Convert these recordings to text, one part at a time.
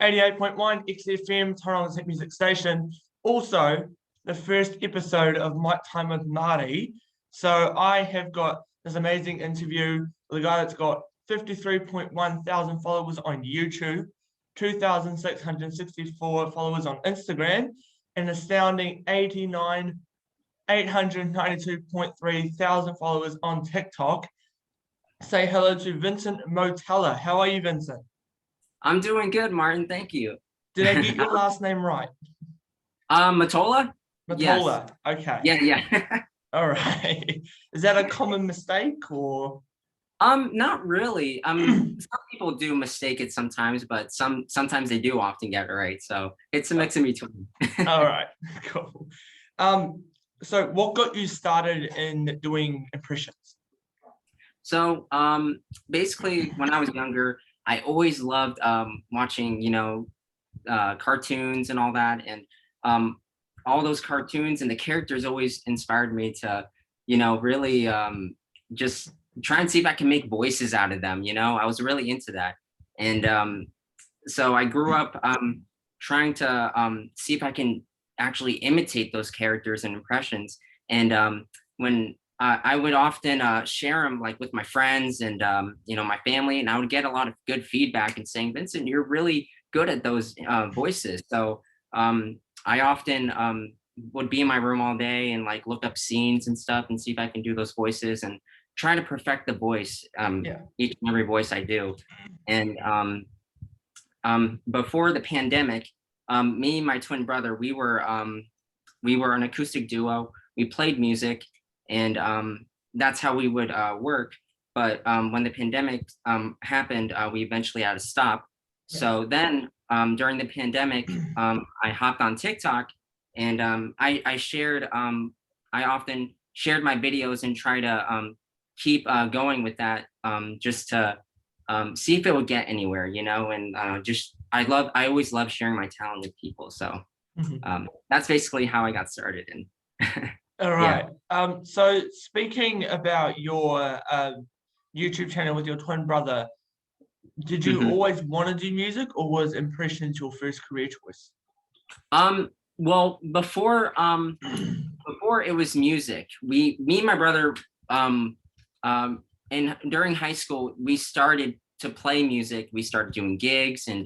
88.1 XFM, Toronto's hit music station. Also, the first episode of My Time with Marty. So I have got this amazing interview with a guy that's got 53.1 thousand followers on YouTube, 2,664 followers on Instagram, and astounding 892.3 thousand followers on TikTok. Say hello to Vincent Mottola. How are you, Vincent? I'm doing good, Martin. Thank you. Did I get your last name right? Mottola? Mottola. Yes. Okay. Yeah. All right. Is that a common mistake or? Not really. Some people do mistake it sometimes, but sometimes they do often get it right. So it's a mix in between. All right. Cool. So what got you started in doing impressions? So basically, when I was younger, I always loved watching, cartoons and all that, and all those cartoons and the characters always inspired me to, really just try and see if I can make voices out of them. I was really into that, and so I grew up trying to see if I can actually imitate those characters and impressions. And when I would often share them like with my friends and my family, and I would get a lot of good feedback and saying, Vincent, you're really good at those voices. So I often would be in my room all day and like look up scenes and stuff and see if I can do those voices and try to perfect the voice, each and every voice I do. And before the pandemic, me and my twin brother, we were an acoustic duo. We played music, and that's how we would work. But when the pandemic happened, we eventually had to stop. So then during the pandemic, I hopped on TikTok, and I shared, I often shared my videos and try to keep going with that, just to see if it would get anywhere, and I always love sharing my talent with people. So that's basically how I got started. And all right. Yeah. So speaking about your YouTube channel with your twin brother, did you always want to do music, or was impressions your first career choice? Well, before it was music, me and my brother, and during high school, we started to play music. We started doing gigs and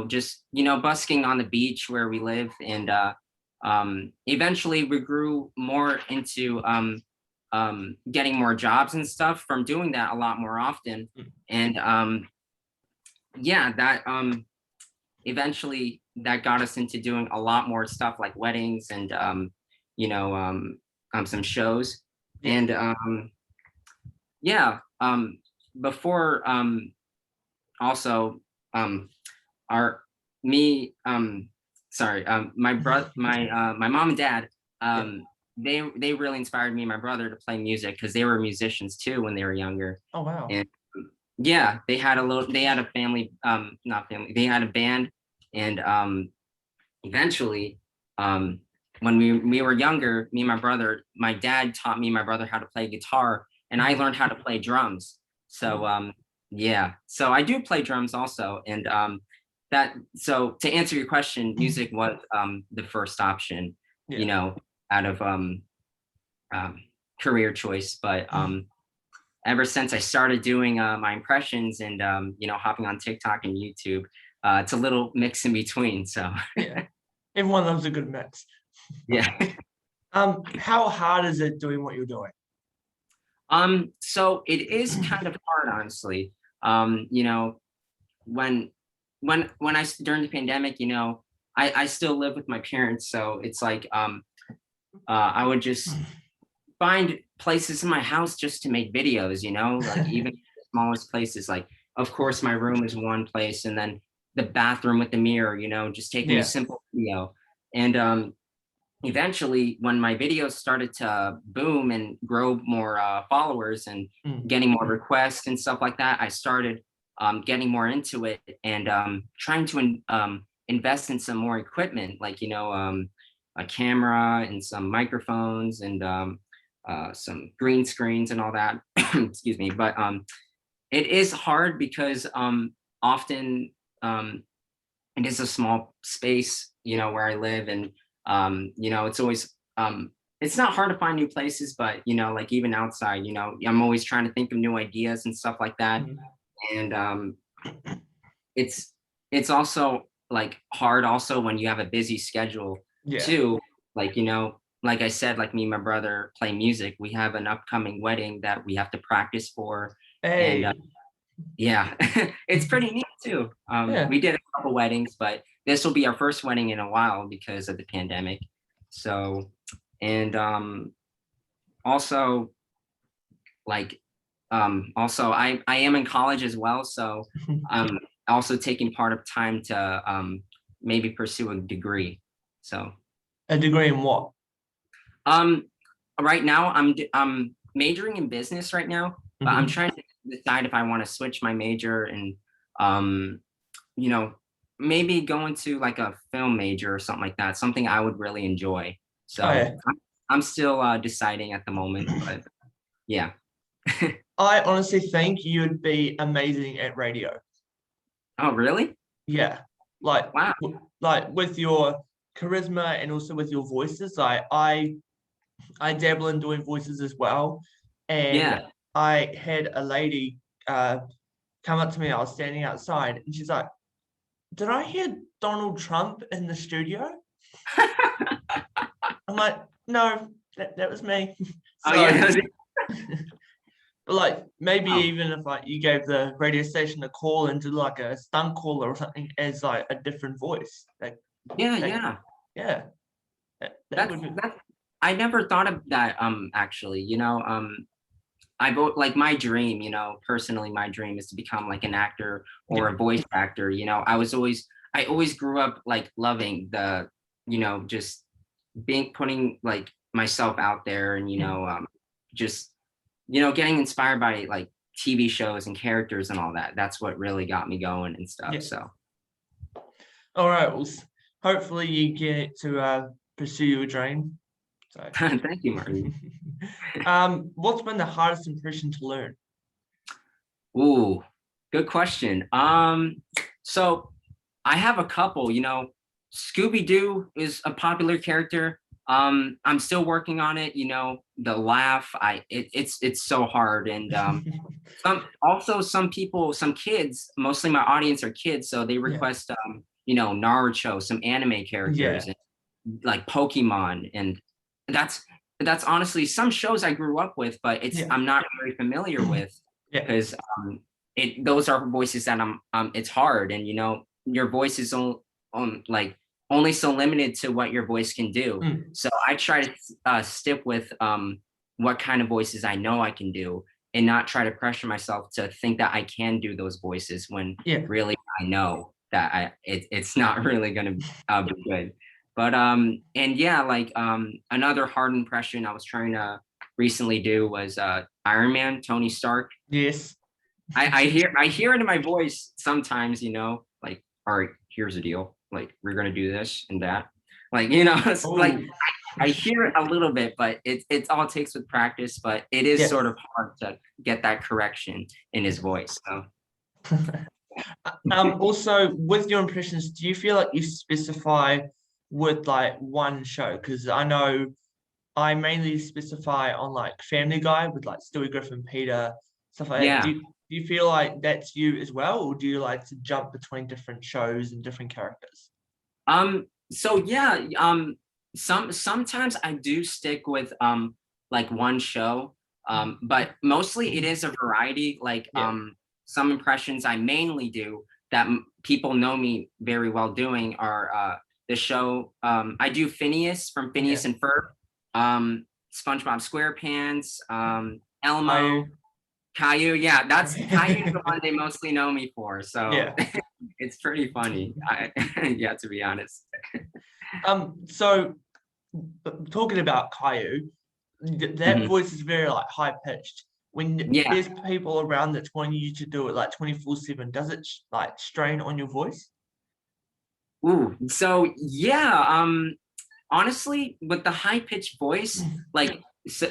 just busking on the beach where we live, and eventually we grew more into getting more jobs and stuff from doing that a lot more often. And that eventually that got us into doing a lot more stuff like weddings and some shows. And before also my brother, my mom and dad, they really inspired me and my brother to play music because they were musicians too when they were younger. Oh wow. And they had a family, not family, they had a band. And eventually when we were younger, me and my brother, my dad taught me and my brother how to play guitar, and I learned how to play drums. So so I do play drums also. And so to answer your question, music was the first option, out of career choice. But ever since I started doing my impressions and hopping on TikTok and YouTube, it's a little mix in between. So everyone loves a good mix. Yeah. How hard is it doing what you're doing? So it is kind of hard, honestly. When I during the pandemic, I still live with my parents, so it's like I would just find places in my house just to make videos, like even the smallest places. Like, of course, my room is one place, and then the bathroom with the mirror, just taking a simple video. And eventually, when my videos started to boom and grow more followers and getting more requests and stuff like that, I started getting more into it and trying to invest in some more equipment, like a camera and some microphones and some green screens and all that. Excuse me. But it is hard because often it is a small space, where I live, and it's always it's not hard to find new places, but like even outside, I'm always trying to think of new ideas and stuff like that. Mhm. And it's also like hard also when you have a busy schedule Yeah. too. Like, like I said, like me and my brother play music. We have an upcoming wedding that we have to practice for. Hey. And yeah, it's pretty neat too. Yeah. We did a couple weddings, but this will be our first wedding in a while because of the pandemic. So, and also like also I am in college as well, so I'm also taking part of time to maybe pursue a degree. So A degree in what? um right now I'm majoring in business right now, but I'm Mhm. trying to decide if I want to switch my major and um you know maybe go into like a film major or something like that, something I would really enjoy. Oh So yeah. I'm still deciding at the moment, but yeah. I honestly think you'd be amazing at radio. Oh, really? Yeah. Like Wow. like with your charisma and also with your voices. I dabble in doing voices as well. And Yeah. I had a lady come up to me. I was standing outside and she's like, "Did I hear Donald Trump in the studio?" I'm like, "No, that was me." Oh, So yeah. like maybe Wow. even if like you gave the radio station a call and did like a stunt caller or something as like a different voice. Yeah, Like yeah. yeah, that That's would be that's I never thought of that, actually, I vote like my dream, personally, my dream is to become like an actor or yeah, a voice actor. I always grew up like loving just putting like myself out there, and, mm, just, getting inspired by like TV shows and characters and all that. That's what really got me going and stuff. yeah. So All right. Well, hopefully you get to pursue your dream. So, thank you, Marty. what's been the hardest impression to learn? Ooh, good question. So I have a couple, Scooby Doo is a popular character. I'm still working on it, the laugh. It's so hard. And some people, some kids, mostly my audience are kids, so they Yeah, request Naruto, some anime yeah, characters, and like Pokemon, and that's honestly some shows I grew up with, but yeah, I'm not very familiar with yeah, because those are voices that it's hard, and your voice is like only so limited to what your voice can do. mm, So I try to stick with what kind of voices I know I can do, and not try to pressure myself to think that I can do those voices when yeah. really I know that it's not really gonna be good. But and yeah, like another hard impression I was trying to recently do was Iron Man, Tony Stark. Yes. I hear it in my voice sometimes, like, all right, here's the deal. Like, we're gonna do this and that. Like, it's like Oh, I hear it a little bit, but it's all it takes with practice, but it is yeah. sort of hard to get that correction in his voice. So Also, with your impressions, do you feel like you specify with like one show? Because I know I mainly specify on like Family Guy with like Stewie Griffin, Peter, stuff like that. yeah. Do you feel like that's you as well, or do you like to jump between different shows and different characters? So yeah, sometimes I do stick with like one show. But mostly it is a variety. Like Yeah, some impressions I mainly do that people know me very well doing are the show I do Phineas from yeah. Phineas and Ferb, SpongeBob SquarePants, I Elmo, Caillou. Yeah, that's Caillou is the one they mostly know me for. So yeah. it's pretty funny. Yeah, to be honest. So talking about Caillou, that Mhm. voice is very like high pitched. When Yeah. there's people around that's wanting you to do it like 24/7, does it like strain on your voice? Ooh. So yeah. Honestly, with the high pitched voice, like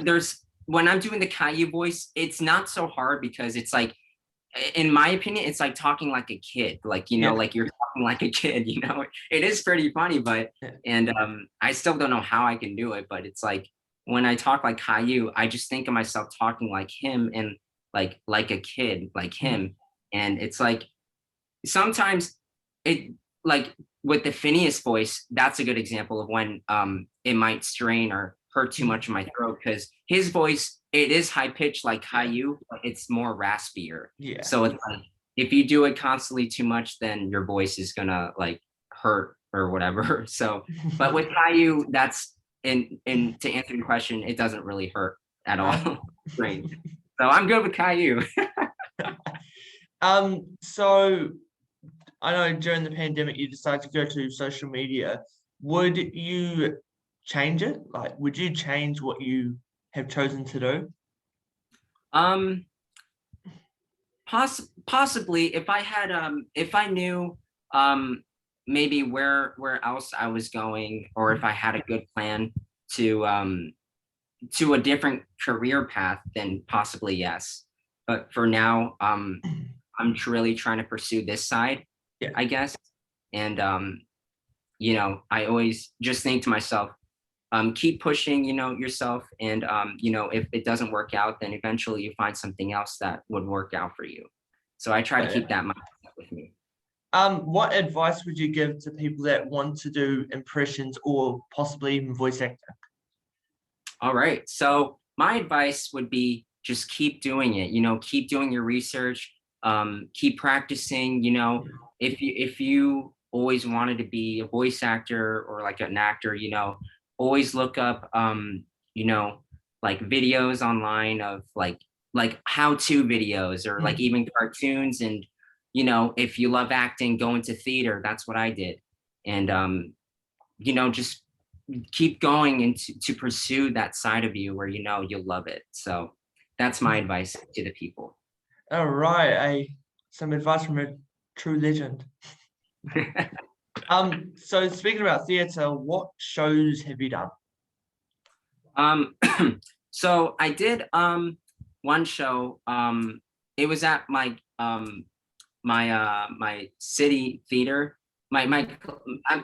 there's when I'm doing the Caillou voice, it's not so hard because it's like in my opinion, it's like talking like a kid, like, you know, Yeah. like you're talking like a kid, you know, it is pretty funny, but, Yeah. and I still don't know how I can do it, but it's like, when I talk like Caillou, I just think of myself talking like him and like a kid, like him. And it's like, sometimes it, like with the Phineas voice, that's a good example of when it might strain or hurt too much in my throat, because his voice, it is high pitched like Caillou, but it's more raspier. Yeah. So it's like, if you do it constantly too much, then your voice is gonna like hurt or whatever. So, but with Caillou, that's, and to answer your question, it doesn't really hurt at all. Great. So I'm good with Caillou. So I know during the pandemic you decided to go to social media. Would you change it? Like, would you change what you have chosen to do? Um, possibly, if I had if I knew maybe where else I was going, or if I had a good plan to a different career path, then possibly yes. But for now, I'm really trying to pursue this side, Yeah. I guess. And you know, I always just think to myself, keep pushing, you know, yourself. And you know, if it doesn't work out, then eventually you find something else that would work out for you. So I try to keep that mindset with me. What advice would you give to people that want to do impressions or possibly even voice acting? All right. So my advice would be just keep doing it, you know, keep doing your research, keep practicing, you know, if you always wanted to be a voice actor or like an actor, you know, always look up you know, like videos online of like how-to videos, or like even cartoons. And you know, if you love acting, go into theater. That's what I did. And you know, just keep going and to pursue that side of you where you know you'll love it. So that's my advice to the people. All right, some advice from a true legend. So speaking about theatre, what shows have you done? um so I did one show. It was at my city theater. My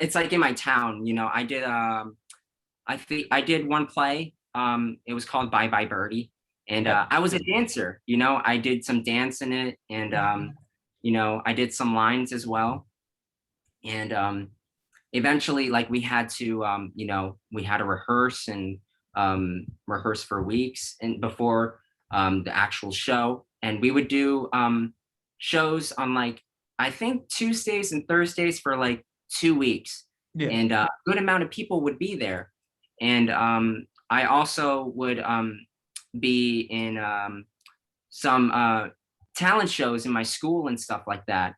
it's like in my town, you know. I did I did one play. It was called Bye Birdie, and Yep. I was a dancer. You know, I did some dance in it, and you know, I did some lines as well. And eventually, like, we had to, you know, we had to rehearse and rehearse for weeks and before the actual show. And we would do shows on, like, I think Tuesdays and Thursdays for like 2 weeks, Yeah. and a good amount of people would be there. And I also would be in some talent shows in my school and stuff like that,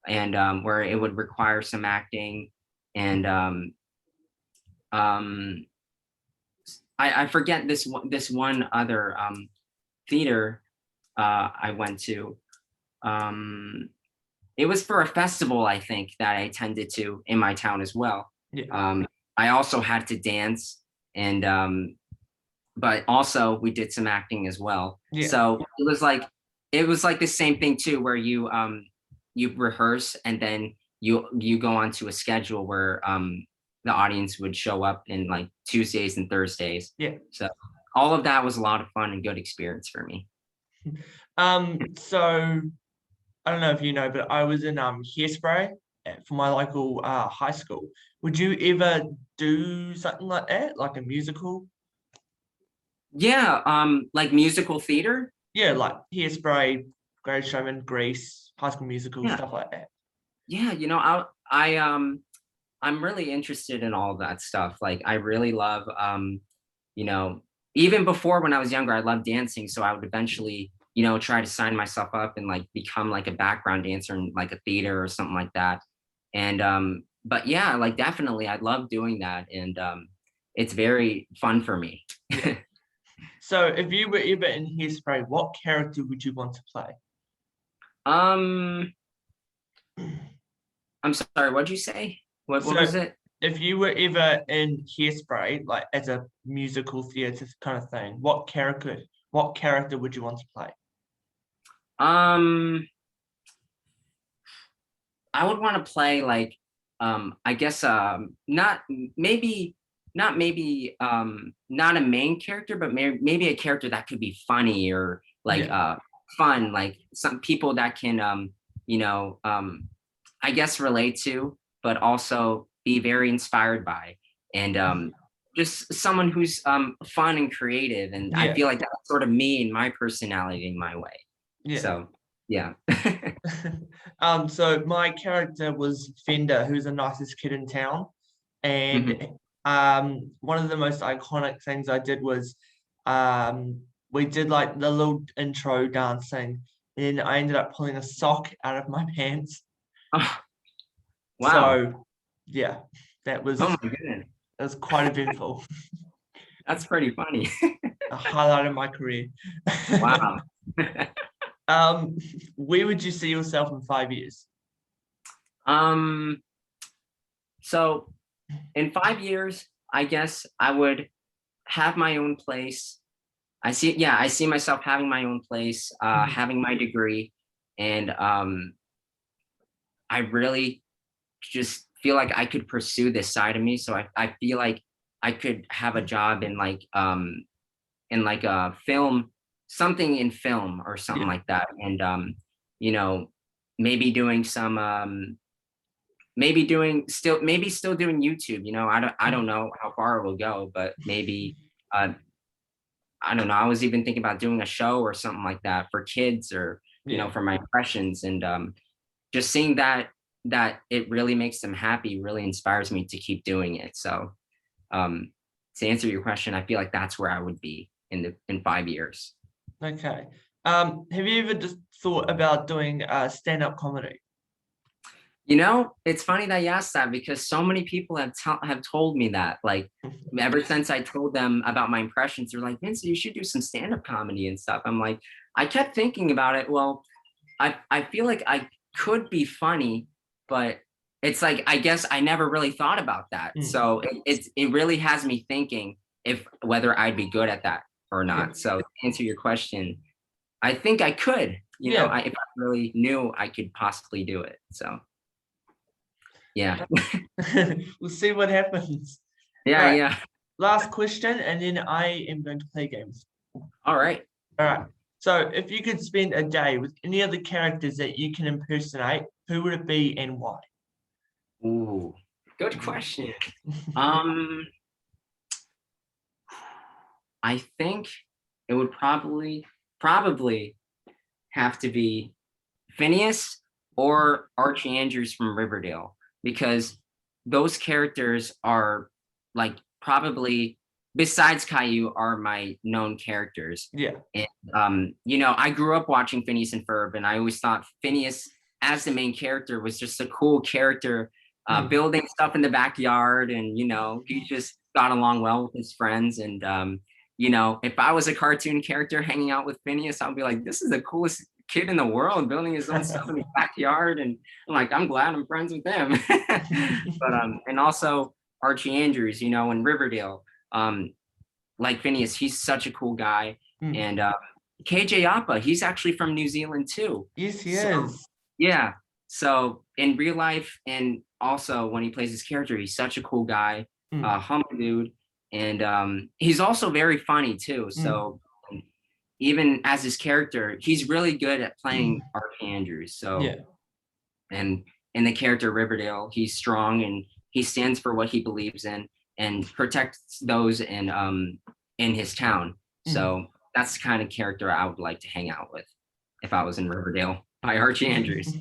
and where it would require some acting. And um, I forget this one other theater I went to. It was for a festival, I think, that I attended to in my town as well. Yeah. I also had to dance, and but also we did some acting as well. Yeah. So it was like the same thing too, where you rehearse, and then you go onto a schedule where the audience would show up in like Tuesdays and Thursdays. Yeah. So all of that was a lot of fun and good experience for me. So I don't know if you know, but I was in Hairspray for my local high school. Would you ever do something like that, like a musical? Yeah, like musical theater. Yeah, like Hairspray, Greatest Showman, Grease, High School Musical, Yeah. stuff like that. Yeah, you know, I'm really interested in all that stuff. Like, I really love you know, even before, when I was younger, I loved dancing. So I would eventually, you know, try to sign myself up and like become like a background dancer in like a theater or something like that. And but yeah, like, definitely I love doing that. And it's very fun for me. So if you were ever in Hairspray, what character would you want to play? um I'm sorry, what'd you say? What So was it? if you were ever in Hairspray, like as a musical theatre kind of thing, what character would you want to play? Um I would want to play like I guess not maybe not maybe not a main character, but maybe a character that could be funny or like fun, like some people that can you know I guess relate to, but also be very inspired by, and just someone who's fun and creative, and I feel like that's sort of me and my personality in my way. So yeah. So my character was Fender, who's the nicest kid in town. And one of the most iconic things I did was we did like the little intro dancing, and I ended up pulling a sock out of my pants. Oh, wow. So yeah, that was oh my goodness. That was quite eventful. That's pretty funny. A highlight of my career. Wow. Where would you see yourself in 5 years? So in 5 years, I guess I would have my own place. I see myself having my own place, having my degree, and I really just feel like I could pursue this side of me. So I feel like I could have a job in like a film, something in film or something like that. And you know, maybe doing some maybe still doing YouTube, you know. I don't know how far it will go, but maybe I don't know. I was even thinking about doing a show or something like that for kids, or you know, for my impressions, and just seeing that it really makes them happy really inspires me to keep doing it. So to answer your question, I feel like that's where I would be in 5 years. Okay. Have you ever just thought about doing stand-up comedy? You know, it's funny that you asked that, because so many people have told me that. Like, ever since I told them about my impressions, they're like, Vincent, you should do some stand-up comedy and stuff. I'm like, I kept thinking about it. Well, I feel like I could be funny, but it's like, I guess I never really thought about that. So it really has me thinking whether I'd be good at that or not. So to answer your question, I think I could, you know, if I really knew I could possibly do it. So yeah. We'll see what happens. Yeah, right. yeah. Last question, and then I am going to play games. All right. So if you could spend a day with any of the characters that you can impersonate, who would it be and why? Ooh, good question. I think it would probably have to be Phineas or Archie Andrews from Riverdale, because those characters are like probably, besides Caillou, are my known characters. Yeah. And you know, I grew up watching Phineas and Ferb, and I always thought Phineas as the main character was just a cool character, building stuff in the backyard, and you know, he just got along well with his friends. And you know, if I was a cartoon character hanging out with Phineas, I'd be like, this is the coolest kid in the world, building his own stuff in the backyard, and I'm like, I'm glad I'm friends with him. But and also Archie Andrews, you know, in Riverdale, like Phineas, he's such a cool guy. And KJ Appa, he's actually from New Zealand too. Yes, he is. Yeah. So in real life, and also when he plays his character, he's such a cool guy, humble dude, and he's also very funny too. So even as his character, he's really good at playing Archie Andrews. So and in the character Riverdale, he's strong, and he stands for what he believes in and protects those in his town. So that's the kind of character I would like to hang out with if I was in Riverdale, by Archie Andrews.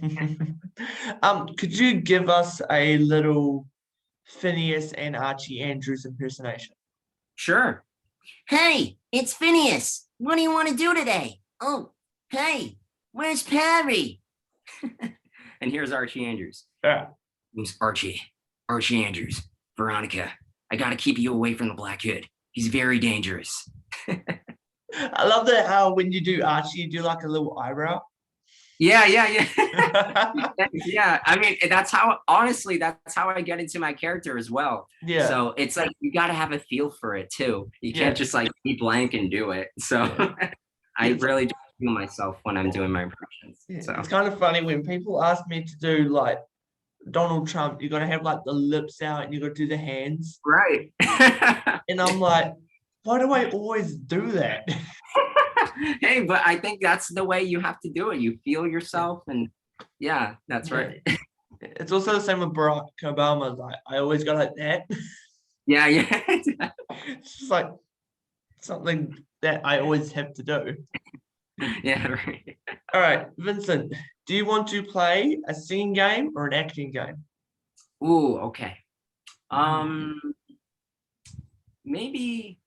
Could you give us a little Phineas and Archie Andrews impersonation? Sure. Hey, it's Phineas. What do you want to do today? Oh, hey, where's Perry? And here's Archie Andrews. Who's Archie Andrews. Veronica, I gotta keep you away from the Black Hood. He's very dangerous. I love that how when you do Archie, you do like a little eyebrow. Yeah. Yeah, I mean, that's how I get into my character as well. Yeah. So it's like, you got to have a feel for it too. You can't just like be blank and do it. So I really do feel myself when I'm doing my impressions. So it's kind of funny when people ask me to do like Donald Trump, you got to have like the lips out and you got to do the hands. Right. And I'm like, why do I always do that? Hey, but I think that's the way you have to do it. You feel yourself, and yeah, that's right. It's also the same with Barack Obama. Like, I always go like that. Yeah. It's just like something that I always have to do. Yeah, right. All right, Vincent, do you want to play a singing game or an acting game? Ooh, okay. Maybe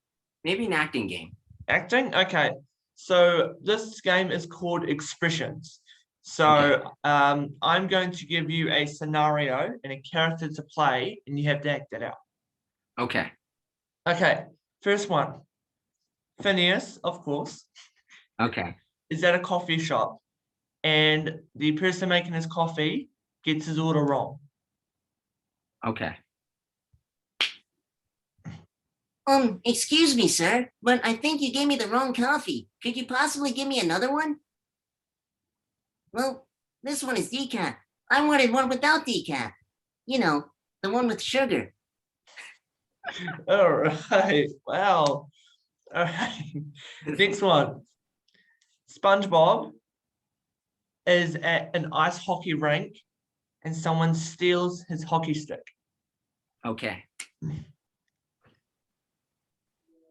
an acting game. Acting? Okay. So this game is called Expressions. So Okay. I'm going to give you a scenario and a character to play, and you have to act it out. Okay. Okay, first one. Phineas, of course, Okay. is at a coffee shop, and the person making his coffee gets his order wrong. Okay. Excuse me, sir, but I think you gave me the wrong coffee. Could you possibly give me another one? Well, this one is decaf. I wanted one without decaf. You know, the one with sugar. All right. Wow. All right. Next one. SpongeBob is at an ice hockey rink and someone steals his hockey stick. Okay.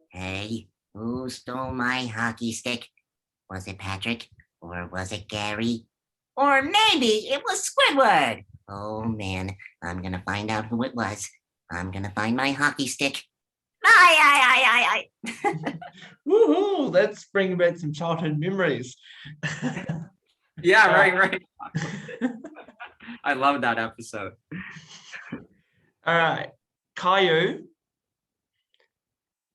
Hey, who stole my hockey stick? Was it Patrick? Or was it Gary? Or maybe it was Squidward. Oh man, I'm gonna find out who it was. I'm gonna find my hockey stick. Aye. Woohoo! That's bringing back some childhood memories. Yeah, right. I love that episode. All right. Caillou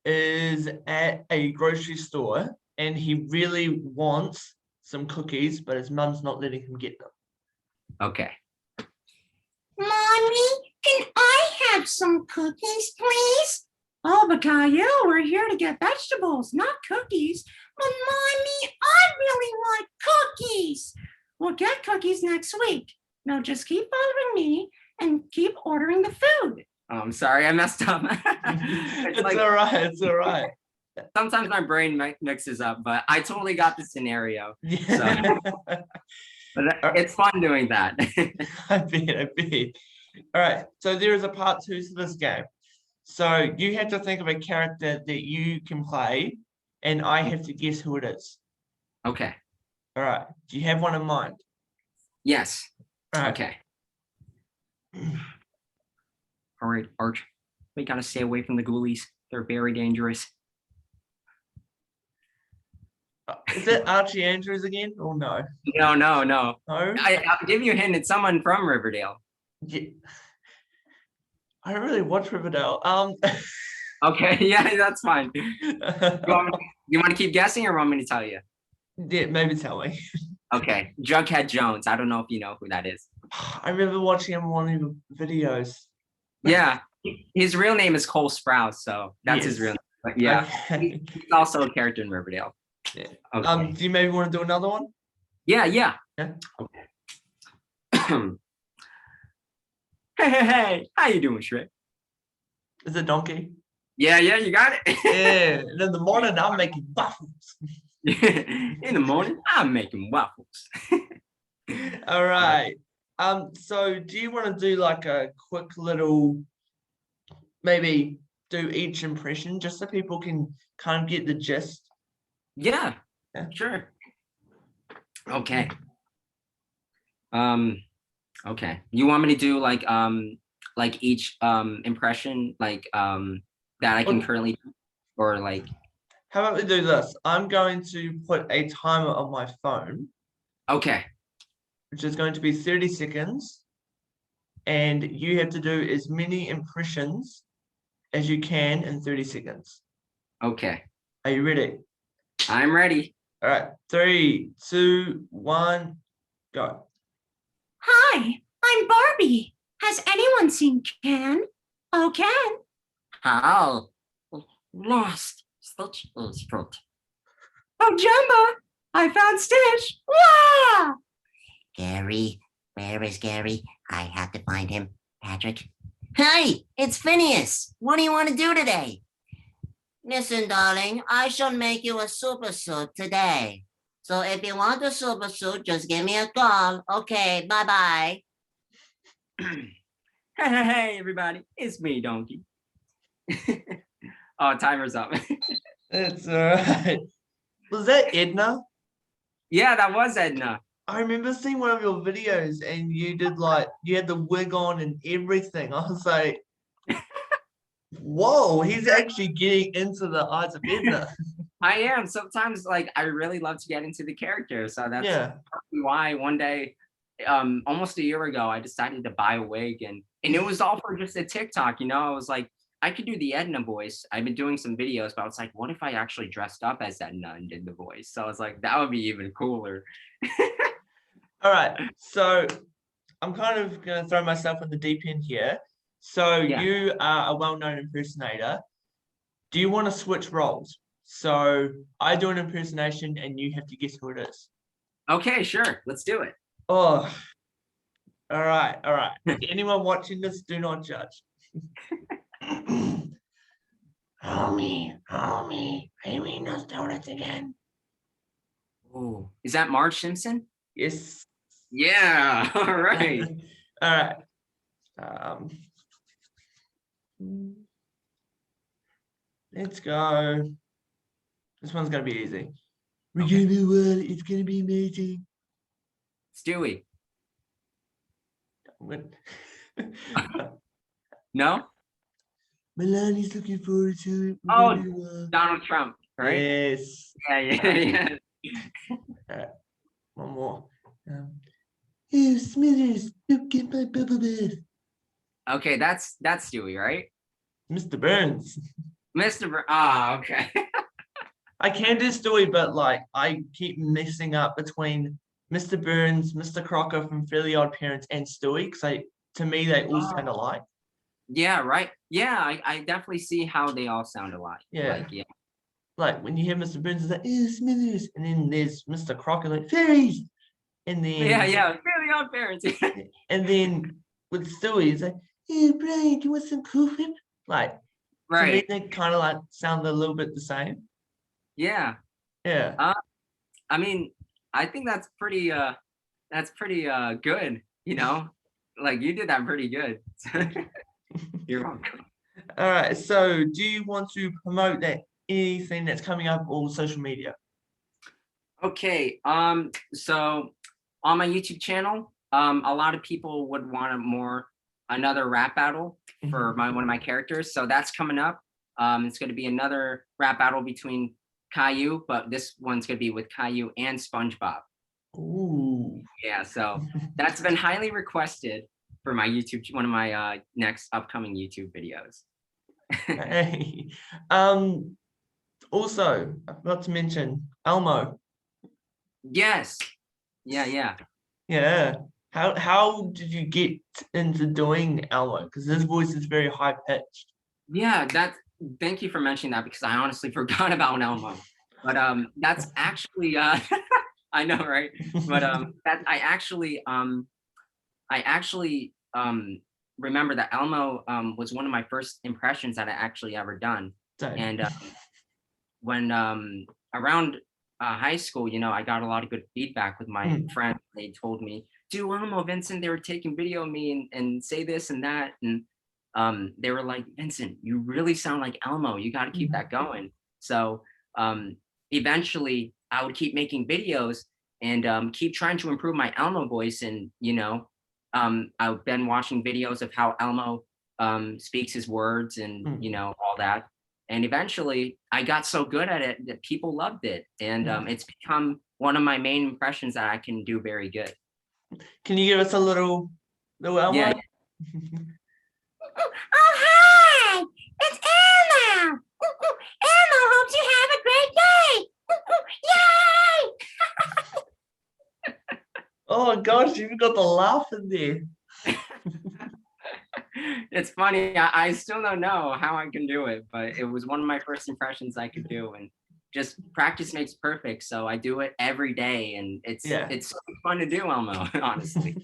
is at a grocery store and he really wants some cookies, but his mum's not letting him get them. Okay. Mommy, can I have some cookies, please? Oh, but Caillou, we're here to get vegetables, not cookies. But Mommy, I really want cookies. We'll get cookies next week. Now just keep following me and keep ordering the food. Oh, I'm sorry, I messed up. It's like- all right. It's all right. Sometimes my brain mixes up, but I totally got the scenario. Yeah. But it's fun doing that. I bet. All right. So there is a part 2 to this game. So you have to think of a character that you can play, and I have to guess who it is. Okay. All right. Do you have one in mind? Yes. All right. Okay. All right, Arch. We gotta stay away from the ghoulies. They're very dangerous. Is it Archie Andrews again? Oh no. No. No. I'll give you a hint. It's someone from Riverdale. Yeah. I don't really watch Riverdale. Okay, yeah, that's fine. You want to keep guessing or want me to tell you? Yeah, maybe tell me. Okay, Jughead Jones. I don't know if you know who that is. I remember watching him on one of the videos. Yeah, his real name is Cole Sprouse, so that's his Yes. real name. But yeah, Okay. he's also a character in Riverdale. Yeah. Okay. Do you maybe want to do another one? Yeah. Yeah. Okay. Hey, how you doing, Shrek? Is it Donkey? Yeah, you got it. Yeah. And in the morning, I'm making waffles. In the morning, I'm making waffles. All right. So do you want to do like a quick little, maybe do each impression just so people can kind of get the gist? Yeah, Yeah. sure. Okay. Okay. You want me to do like each impression that I can Okay. currently do? Or like How about we do this? I'm going to put a timer on my phone, okay. which is going to be 30 seconds. And you have to do as many impressions as you can in 30 seconds. Okay. Are you ready? I'm ready. All right. 3, 2, 1, go. Hi, I'm Barbie. Has anyone seen Ken? Oh, Ken. How? Lost. Such a fruit. Oh, Jumbo. I found Stitch. Wow! Gary, where is Gary? I have to find him, Patrick. Hey, it's Phineas. What do you want to do today? Listen, darling, I shall make you a super suit today. So if you want a super suit, just give me a call. Okay, bye-bye. Hey, everybody, it's me, Donkey. Oh, timer's up. It's all right. Was that Edna? Yeah, that was Edna. I remember seeing one of your videos and you did like, you had the wig on and everything. I was like, whoa, he's actually getting into the eyes of Edna. I am. Sometimes, like, I really love to get into the character. So that's Yeah. probably why one day, almost a year ago, I decided to buy a wig, and it was all for just a TikTok. I was like, I could do the Edna voice. I've been doing some videos, but I was like, what if I actually dressed up as Edna and did the voice? So I was like, that would be even cooler. All right. So I'm kind of going to throw myself in the deep end here. So Yeah. you are a well-known impersonator. Do you want to switch roles? So I do an impersonation and you have to guess who it is. Okay, sure. Let's do it. Oh, all right. All right. Anyone watching this, do not judge. Homie, Irina's doing it again. Oh, is that Marge Simpson? Yes. Yeah. All right. All right. Let's go. This one's gonna be easy. We're Okay. gonna do well. It's gonna be amazing. Stewie. What? No? Melania's looking forward to it. We're Oh, gonna do well. Donald Trump, right? Yes. Yeah. One more. Hey, Smithers, look at my bubble bath. Okay, that's Stewie, right? Mr. Burns. Okay. I can do Stewie, but like I keep messing up between Mr. Burns, Mr. Crocker from Fairly Odd Parents, and Stewie, because to me they all sound alike. Yeah, right. Yeah, I definitely see how they all sound alike. Yeah. Like, yeah. Like when you hear Mr. Burns, it's like, Smithers, and then there's Mr. Crocker, like fairies, and then Yeah. Fairly Odd Parents. and then with Stewie, it's like, hey Brian, do you want some cool whip? Like, to me Right. they kind of like sound a little bit the same. Yeah. Yeah. I mean, I think that's pretty good, Like you did that pretty good. You're welcome. All right. So, do you want to promote anything that's coming up on social media? Okay. So on my YouTube channel, a lot of people would want another rap battle for one of my characters. So that's coming up. It's going to be another rap battle between Caillou, but this one's going to be with Caillou and SpongeBob. Ooh. Yeah. So that's been highly requested for my one of my next upcoming YouTube videos. Hey. Also, I forgot to mention Elmo. Yes. Yeah. Yeah. How did you get into doing Elmo? Because his voice is very high pitched. Yeah, thank you for mentioning that, because I honestly forgot about Elmo. But that's actually I know, right? But that I actually remember that Elmo was one of my first impressions that I actually ever done. Same. And when around high school, I got a lot of good feedback with my friends. They told me, do Elmo, Vincent. They were taking video of me and say this and that. And they were like, Vincent, you really sound like Elmo. You got to keep that going. So eventually I would keep making videos and keep trying to improve my Elmo voice. And, I've been watching videos of how Elmo speaks his words and, all that. And eventually I got so good at it that people loved it. And it's become one of my main impressions that I can do very good. Can you give us a little Elmo? Yeah. Oh, hi! It's Elmo! Elmo hopes you have a great day! Yay! Oh gosh, you've got the laugh in there. It's funny. I still don't know how I can do it, but it was one of my first impressions I could do, and just practice makes perfect. So I do it every day, and it's so fun to do, Elmo, honestly.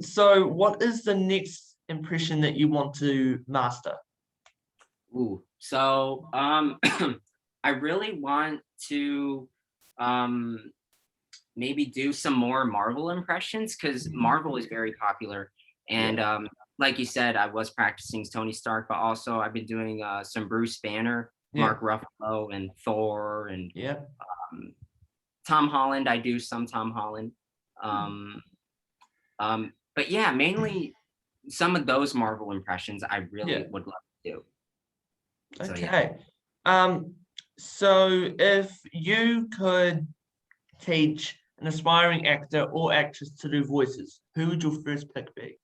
So what is the next impression that you want to master? Ooh, so I really want to maybe do some more Marvel impressions because Marvel is very popular. And like you said, I was practicing Tony Stark, but also I've been doing some Bruce Banner, Mark Ruffalo, and Thor, and Tom Holland. I do some Tom Holland. But yeah, mainly some of those Marvel impressions I really would love to do. So, Okay. So if you could teach an aspiring actor or actress to do voices, who would your first pick be?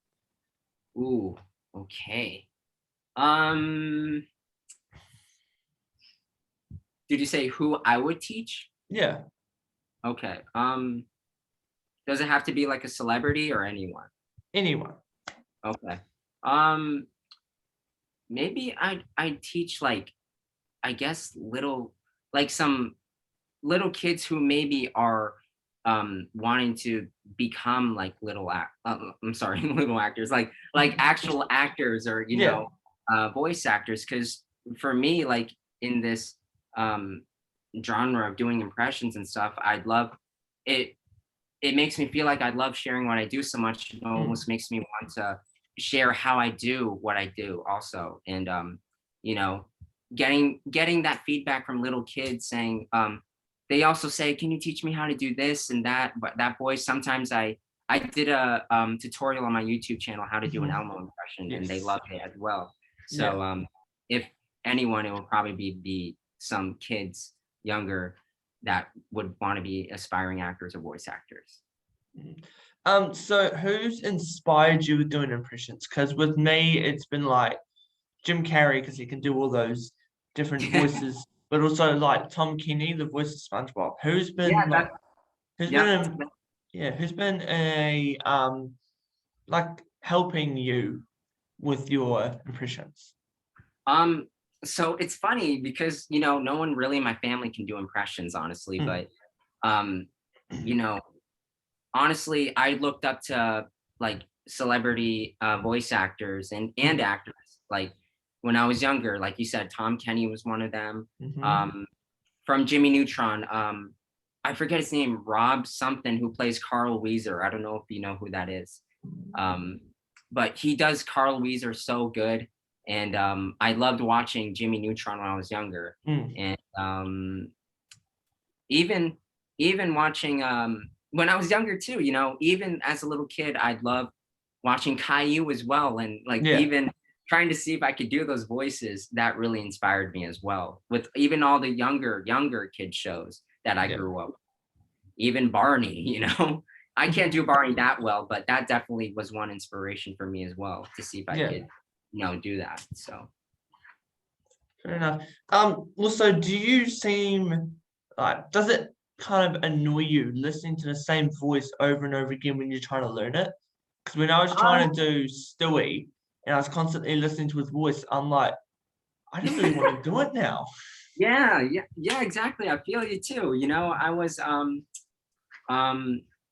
Ooh, okay. Did you say who I would teach? Yeah, Okay. Does it have to be like a celebrity or anyone? anyone. Okay. Maybe I'd teach like, I guess some little kids who maybe are wanting to become like I'm sorry, little actors, like actual actors, or voice actors. Because for me, like in this genre of doing impressions and stuff, I'd love it. It makes me feel like I love sharing what I do so much. It almost makes me want to share how I do what I do also. And you know, getting that feedback from little kids saying, they also say, can you teach me how to do this and that? But that voice, sometimes I did a tutorial on my YouTube channel how to do an Elmo impression, and they loved it as well. So if anyone, it will probably be some kids younger that would want to be aspiring actors or voice actors. So who's inspired you with doing impressions? Because with me, it's been like Jim Carrey, because he can do all those different voices, but also like Tom Kenny, the voice of SpongeBob. Who's been a like helping you with your impressions? So it's funny because no one really in my family can do impressions, honestly. But you know, honestly, I looked up to like celebrity voice actors and actors like when I was younger. Like you said, Tom Kenny was one of them. From Jimmy Neutron, I forget his name, Rob something, who plays Carl Weezer. I don't know if you know who that is. But he does Carl Weezer so good. And I loved watching Jimmy Neutron when I was younger. And even watching when I was younger too, even as a little kid, I'd love watching Caillou as well. And like even trying to see if I could do those voices, that really inspired me as well. With even all the younger kid shows that I grew up with. Even Barney, I can't do Barney that well, but that definitely was one inspiration for me as well, to see if I could, do that. So fair enough. Also, do you seem like, does it kind of annoy you listening to the same voice over and over again when you're trying to learn it? Because when I was trying to do Stewie and I was constantly listening to his voice, I'm like, I don't really want to do it now. Yeah, exactly. I feel you too. I was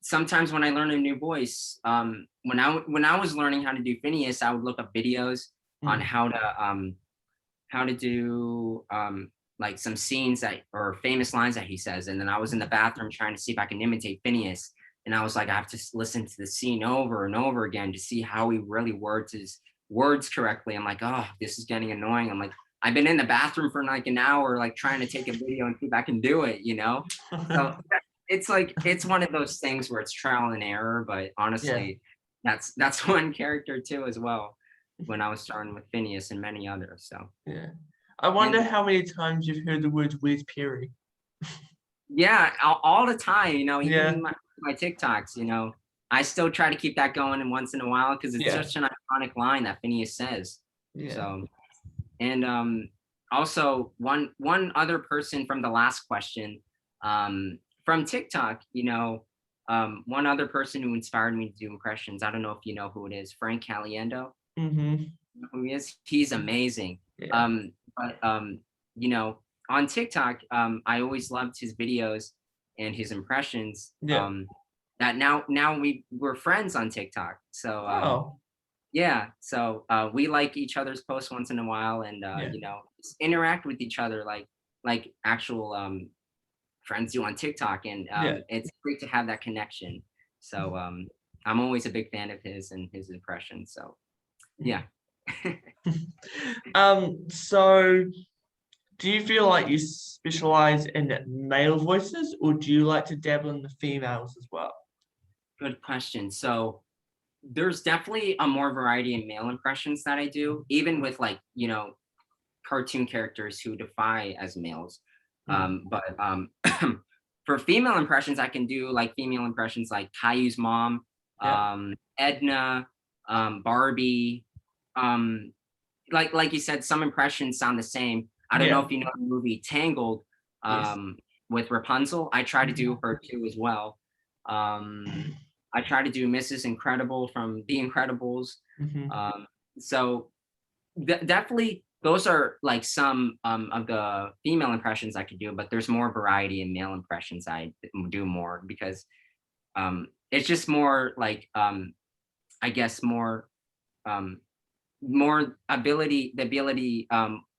sometimes when I learn a new voice, when I was learning how to do Phineas, I would look up videos on how to do like some scenes or famous lines that he says. And then I was in the bathroom trying to see if I can imitate Phineas. And I was like, I have to listen to the scene over and over again to see how he really words his words correctly. I'm like, oh, this is getting annoying. I'm like, I've been in the bathroom for like an hour, like trying to take a video and see if I can do it, So it's like, it's one of those things where it's trial and error, but honestly, that's one character too, as well, when I was starting with Phineas and many others. So I wonder how many times you've heard the words "Where's Perry?" Yeah, all the time, even in my TikToks, I still try to keep that going and once in a while because it's such an iconic line that Phineas says. So, and also one other person from the last question, from TikTok, one other person who inspired me to do impressions. I don't know if you know who it is, Frank Caliendo. Who he is? He's amazing. But on TikTok, I always loved his videos and his impressions. that now we're friends on TikTok. So Oh, yeah, so we like each other's posts once in a while, and yeah. just interact with each other like actual friends do on TikTok, and Yeah. it's great to have that connection. So I'm always a big fan of his and his impressions. So yeah. So do you feel like you specialize in male voices, or do you like to dabble in the females as well? Good question. So there's definitely a more variety in male impressions that I do, even with like, cartoon characters who defy as males. But for female impressions, I can do like female impressions like Caillou's mom, Yeah. Edna, Barbie. Um, like you said, some impressions sound the same. I don't know Yeah. if you know the movie Tangled, Yes. with Rapunzel. I try to do her too as well. I try to do Mrs. Incredible from The Incredibles. Mhm. So definitely those are like some of the female impressions I could do, but there's more variety in male impressions I do more because it's just more like I guess um, more the ability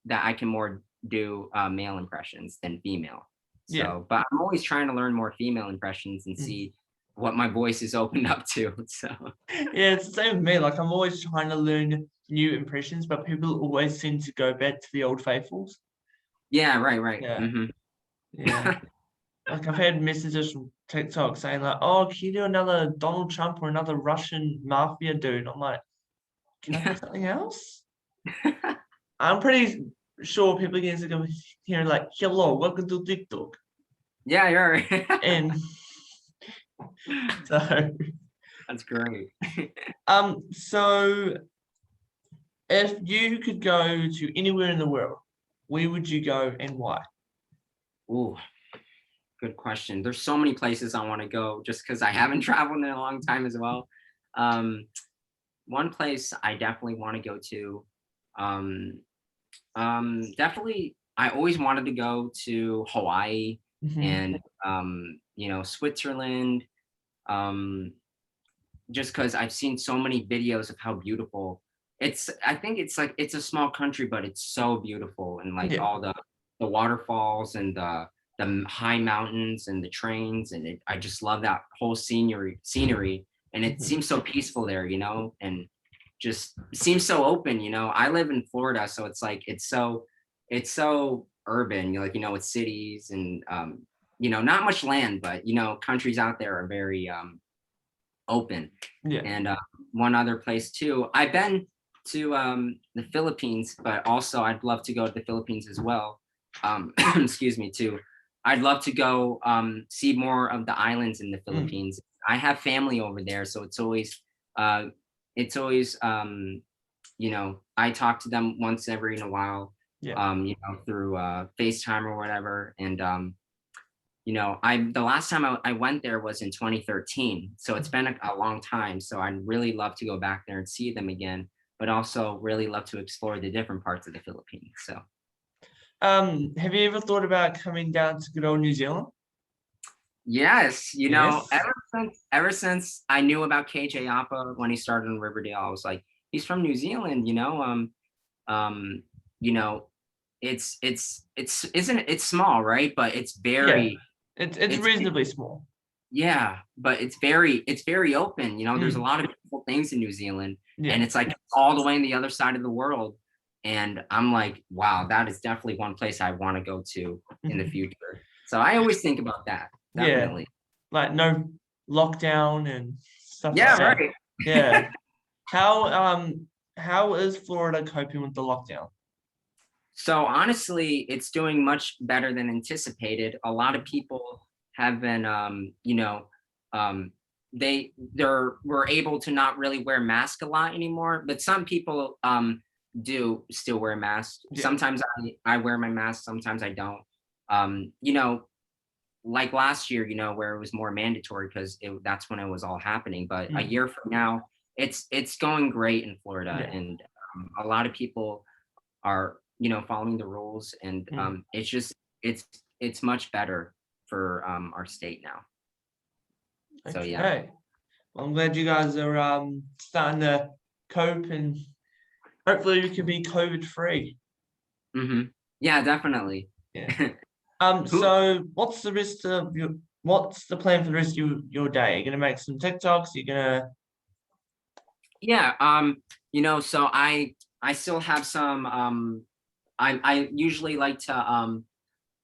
that I can more do male impressions than female. Yeah. So, but I'm always trying to learn more female impressions and see what my voice is opened up to. So, Yeah, it's the same with me. Like I'm always trying to learn new impressions, but people always seem to go back to the old faithfuls. yeah, right. Yeah. Yeah. Like I've had messages from TikTok saying like, "Oh, can you do another Donald Trump or another Russian mafia dude?" I'm like, "Can I do something else?" I'm pretty sure people are going to hear like, "Hello, welcome to TikTok," Yeah, you're right. and so That's great. so if you could go to anywhere in the world, where would you go and why? Ooh, good question. There's so many places I want to go just because I haven't traveled in a long time as well. Um, One place I definitely want to go to, um, definitely, I always wanted to go to Hawaii Mhm. and Switzerland, um, just because I've seen so many videos of how beautiful I think it's like it's a small country, but it's so beautiful and like Yeah. all the waterfalls and the high mountains and the trains and I just love that whole scenery and it Mhm. seems so peaceful there, and just seems so open. I live in Florida, so it's like it's so urban, with cities and not much land, but countries out there are very open. Yeah. And one other place too. I've been to the Philippines, but also I'd love to go to the Philippines as well. Excuse me, too. I'd love to go see more of the islands in the Philippines. I have family over there, so uh, it's always I talk to them once every in a while, Yeah. through FaceTime or whatever, and the last time I went there was in 2013, so it's been a long time. So I'd really love to go back there and see them again, but also really love to explore the different parts of the Philippines. So Have you ever thought about coming down to good old New Zealand? yes, Yes. ever since I knew about KJ Appa when he started in Riverdale, I was like, he's from New Zealand. Um, you know, it's isn't it's small, right? But it's Yeah. very It's it's reasonably small. Yeah, but it's very open. There's a Mm. lot of beautiful things in New Zealand, and Yeah. it's like all the way on the other side of the world. And I'm like, wow, that is definitely one place I want to go to in the Mhm. future. So I always think about that. Yeah. Definitely. Like no lockdown and stuff like Yeah, that. right. Yeah. How is Florida coping with the lockdown? So honestly, it's doing much better than anticipated. A lot of people have been, um, they're were able to not really wear masks a lot anymore, but some people do still wear masks. Yeah. Sometimes I wear my mask, sometimes I don't. Um, you know, like last year, where it was more mandatory because that's when it was all happening. But a Mm. year from now, it's going great in Florida, Yeah. and a lot of people are following the rules, and Mm. it's just it's much better for our state now. So yeah. Okay. Well, I'm glad you guys are starting to cope, and hopefully we can be COVID free. Yeah, definitely. Yeah. Who- So what's the plan for the rest of your day? You're gonna make some TikToks, you're gonna Yeah, so I still have some I usually like to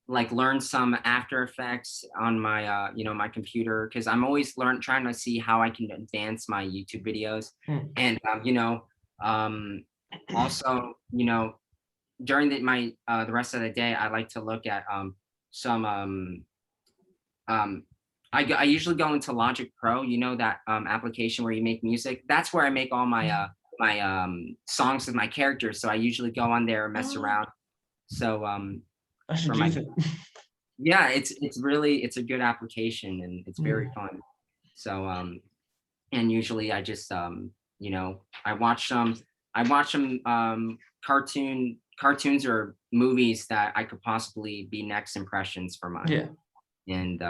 like learn some After Effects on my my computer, because I'm always trying to see how I can advance my YouTube videos. And also, during the rest of the day, I like to look at some I usually go into Logic Pro, that application where you make music. That's where I make all my songs with my characters. So I usually go on there and mess around. So I should for my use it. yeah, it's a good application, and it's very fun. So and usually I just I watch some cartoons or movies that I could possibly be next impressions for mine. Yeah. And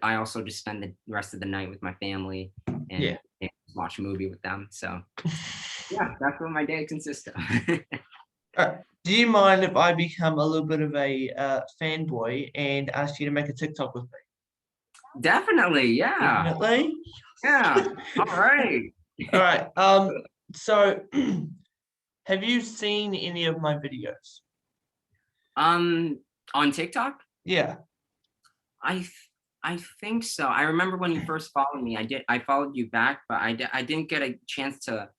I also just spend the rest of the night with my family and watch a movie with them. So yeah, that's what my day consists of. Do you mind if I become a little bit of a fanboy and ask you to make a TikTok with me? Definitely, yeah. Definitely. Yeah. All right. All right. So have you seen any of my videos? On TikTok? Yeah. I think so. I remember when you first followed me, I followed you back, but I didn't get a chance to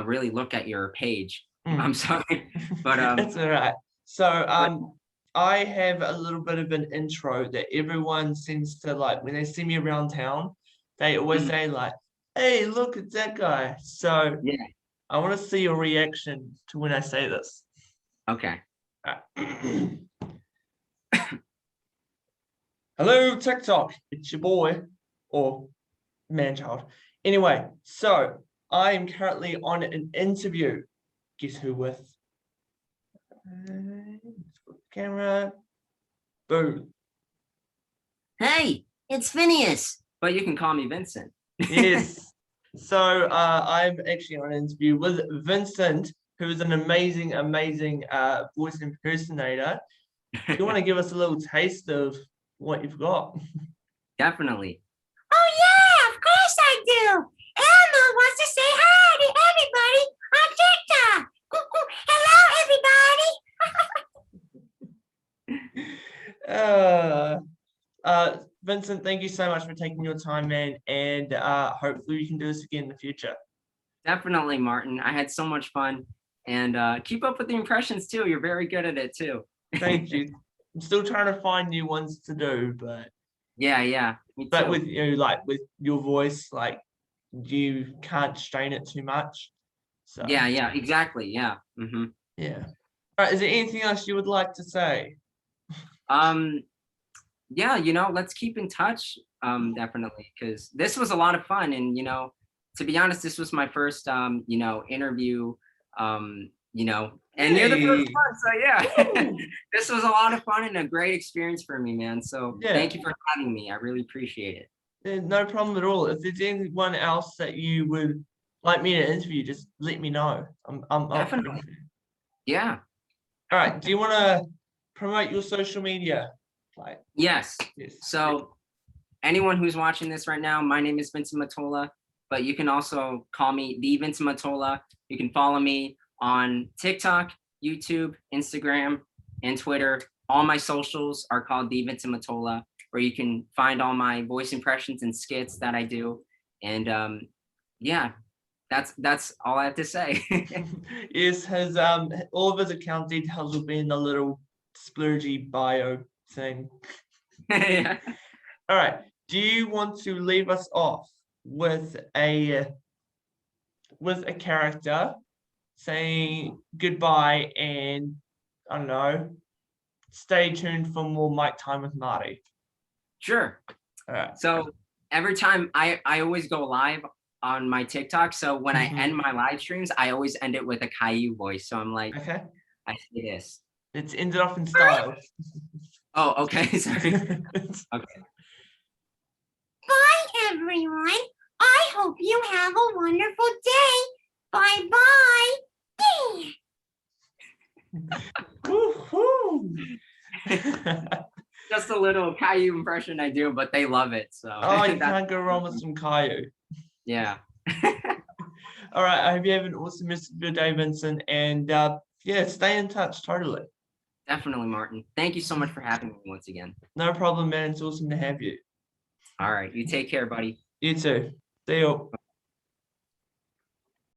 really look at your page. I'm sorry, but It's all right. So I have a little bit of an intro that everyone seems to like when they see me around town. They always say like, "Hey, look, it's that guy." So yeah. I want to see your reaction to when I say this. Okay. Hello, TikTok. It's your boy or man-child. Anyway, so I am currently on an interview. Guess who with? Camera. Boom. Hey, it's Phineas. But you can call me Vincent. Yes. So I'm actually on an interview with Vincent, who is an amazing, amazing voice impersonator. Do you want to give us a little taste of what you've got? Definitely. Oh, yeah, of course I do. Elmo wants to say hi to everybody on TikTok. Hello, everybody. Vincent, thank you so much for taking your time, man, and hopefully we can do this again in the future. Definitely, Martin. I had so much fun, and keep up with the impressions too. You're very good at it too. Thank you. I'm still trying to find new ones to do, but Yeah, me too. but with like with your voice, like you can't strain it too much. So yeah, exactly. Yeah. yeah. All right. Is there anything else you would like to say? Yeah, let's keep in touch. Definitely, because this was a lot of fun, and to be honest, this was my first interview. And you're the first one, so yeah. This was a lot of fun and a great experience for me, man. So thank you for having me. I really appreciate it. No problem at all. If there's anyone else that you would like me to interview, just let me know. I'm Definitely. Yeah. All right. Do you want to promote your social media? Like yes. So anyone who's watching this right now, my name is Vincent Mottola, but you can also call me the Vincent Mottola. You can follow me on TikTok, YouTube, Instagram, and Twitter. All my socials are called the Vincent Mottola, where you can find all my voice impressions and skits that I do. And yeah, that's all I have to say. Yes, his all of his account details will be in the little splurgy bio thing. Yeah. All right. Do you want to leave us off with a character saying goodbye and I don't know, stay tuned for more Mic Time with Marty? Sure. All right. So every time I always go live on my TikTok. So when I end my live streams, I always end it with a Caillou voice. So I'm like, okay. I say this. It's ended off in style. Oh, okay. Sorry. Okay. everyone. I hope you have a wonderful day. Bye-bye. Woohoo! Just a little Caillou impression I do, but they love it. So Oh, you that's- can't go wrong with some Caillou. yeah. All right, I hope you have an awesome rest of your day, Vincent, and yeah, stay in touch, totally. Definitely, Martin. Thank you so much for having me once again. No problem, man. It's awesome to have you. All right. You take care, buddy. You too. See you.